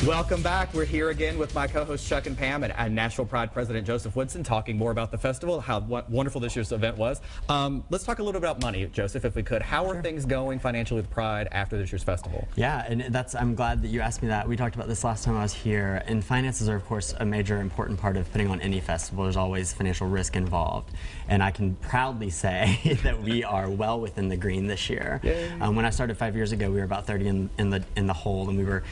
Welcome back. We're here again with my co-hosts Chuck and Pam and Nashville Pride President Joseph Woodson talking more about the festival, how wonderful this year's event was. Let's talk a little bit about money, Joseph, if we could. How are things going financially with Pride after this year's festival? Yeah, and I'm glad that you asked me that. We talked about this last time I was here, and finances are, of course, a major important part of putting on any festival. There's always financial risk involved, and I can proudly say that we are well within the green this year. When I started 5 years ago, we were about 30 in the hole, and we were,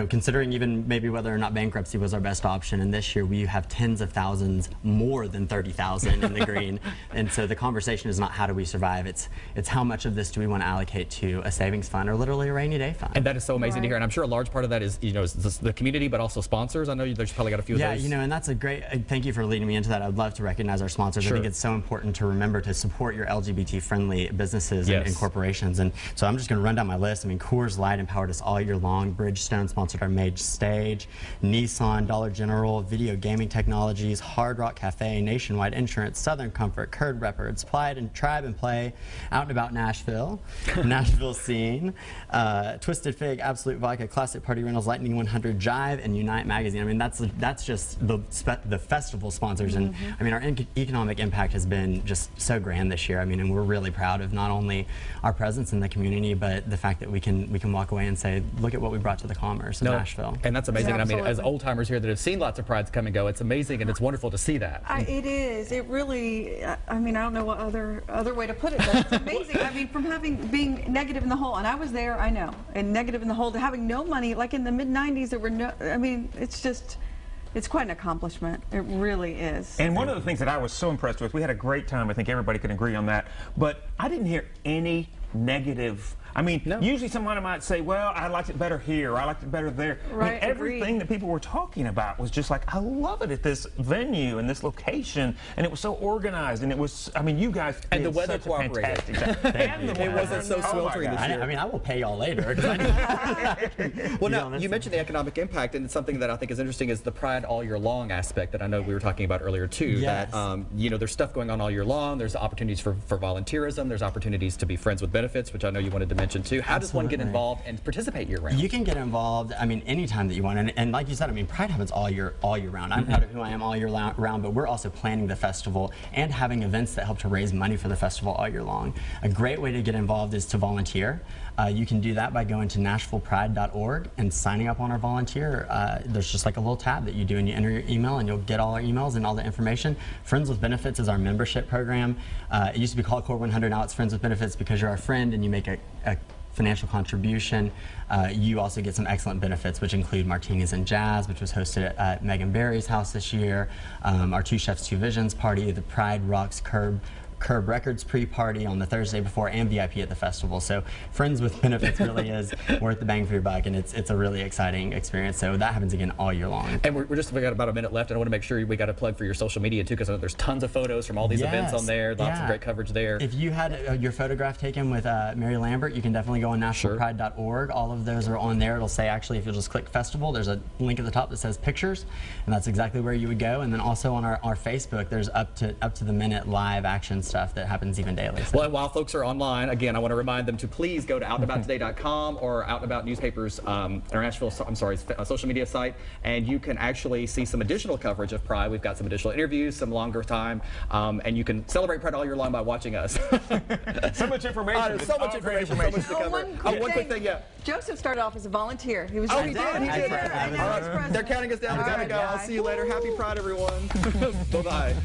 considering even maybe whether or not bankruptcy was our best option. And this year we have tens of thousands, more than 30,000 in the green. And so the conversation is not how do we survive, it's how much of this do we want to allocate to a savings fund or literally a rainy day fund. And that is so amazing to hear. And I'm sure a large part of that is, is the community, but also sponsors. I know there's probably got a few of those. Yeah, and that's a great, thank you for leading me into that. I'd love to recognize our sponsors. Sure. I think it's so important to remember to support your LGBT-friendly businesses and corporations. And so I'm just going to run down my list. I mean, Coors Light empowered us all year long. Bridgestone sponsored our Mage Stage. Nissan, Dollar General, Video Gaming Technologies, Hard Rock Cafe, Nationwide Insurance, Southern Comfort, Curd Records, Pride and Tribe and Play, Out and About Nashville, Nashville Scene, Twisted Fig, Absolute Vodka, Classic Party Rentals, Lightning 100, Jive, and Unite Magazine. I mean, that's just the festival sponsors, and I mean, our economic impact has been just so grand this year. I mean, and we're really proud of not only our presence in the community, but the fact that we can walk away and say, look at what we brought to the commerce of Nashville. And that's amazing. And I mean, as old timers here that have seen lots of prides come and go, it's amazing and it's wonderful to see that. It is. It really. I mean, I don't know what other way to put it, but it's amazing. I mean, from being negative in the hole, and I was there, I know, and negative in the hole, to having no money, like in the mid-90s, there were no. I mean, it's just. It's quite an accomplishment. It really is. And one of the things that I was so impressed with, we had a great time. I think everybody can agree on that. But I didn't hear any negative. I mean, usually someone might say, well, I liked it better here, or I liked it better there. Right, I mean, everything that people were talking about was just like, I love it at this venue and this location, and it was so organized, and it was, I mean, you guys did and the weather such cooperated. a fantastic job. It wasn't so sweltering this year. I mean, I will pay y'all later. Well, now, you mentioned the economic impact, and it's something that I think is interesting is the Pride all year long aspect that I know we were talking about earlier, too. Yes. That, there's stuff going on all year long. There's opportunities for volunteerism. There's opportunities to be friends with benefits, which I know you wanted to mention, too. How does one get involved and participate year-round? You can get involved, I mean, anytime that you want. And like you said, I mean, Pride happens all year round. I'm proud of who I am all year round, but we're also planning the festival and having events that help to raise money for the festival all year long. A great way to get involved is to volunteer. You can do that by going to NashvillePride.org and signing up on our volunteer. There's just like a little tab that you do, and you enter your email, and you'll get all our emails and all the information. Friends with Benefits is our membership program. It used to be called Core 100, now it's Friends with Benefits because you're our friend and you make a financial contribution. You also get some excellent benefits, which include Martinis and Jazz, which was hosted at Megan Barry's house this year, our Two Chefs, Two Visions party, the Pride Rocks Curb Records pre-party on the Thursday before, and VIP at the festival. So Friends with Benefits really is worth the bang for your buck, and it's a really exciting experience. So that happens again all year long. And we got about a minute left, and I want to make sure we got a plug for your social media too, because I know there's tons of photos from all these events on there, lots of great coverage there. If you had your photograph taken with Mary Lambert, you can definitely go on NashvillePride.org. All of those are on there. It'll say, actually, if you'll just click festival, there's a link at the top that says pictures, and that's exactly where you would go. And then also on our Facebook, there's up to the minute live action stuff that happens even daily. So. Well, and while folks are online, again, I want to remind them to please go to outandabouttoday.com or Out and About Newspapers, or Nashville, social media site, and you can actually see some additional coverage of Pride. We've got some additional interviews, some longer time, and you can celebrate Pride all year long by watching us. So much information. So much information, so much to cover. One quick thing, Joseph started off as a volunteer. He was he did. They're counting us down. We gotta go. I'll see you later. Happy Pride, everyone. Bye-bye.